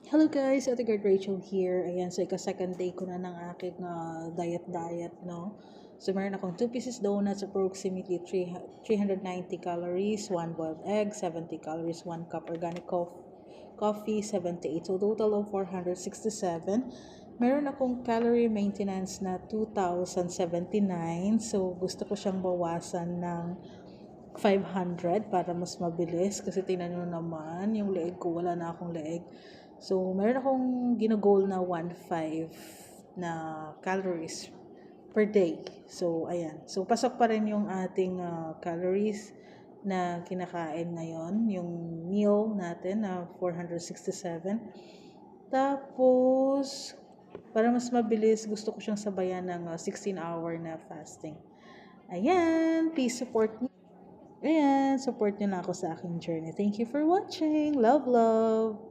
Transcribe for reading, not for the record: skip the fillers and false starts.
Hello guys, Ate Girl Rachel here. Ayan, so ika-second day ko na ng aking diet, no? So meron akong 2 pieces donuts, approximately 390 calories, 1 boiled egg, 70 calories, 1 cup organic coffee, 78. So total of 467. Meron akong calorie maintenance na 2,079. So gusto ko siyang bawasan ng 500 para mas mabilis kasi tingnan nyo naman yung leeg ko, wala na akong leeg. So meron akong ginagol na 1.5 na calories per day. So ayan, so pasok pa rin yung ating calories na kinakain ngayon, yung meal natin na 467. Tapos para mas mabilis, gusto ko siyang sabayan ng 16-hour na fasting. Ayan, please support me. Ayan, support nyo na ako sa aking journey. Thank you for watching. Love, love!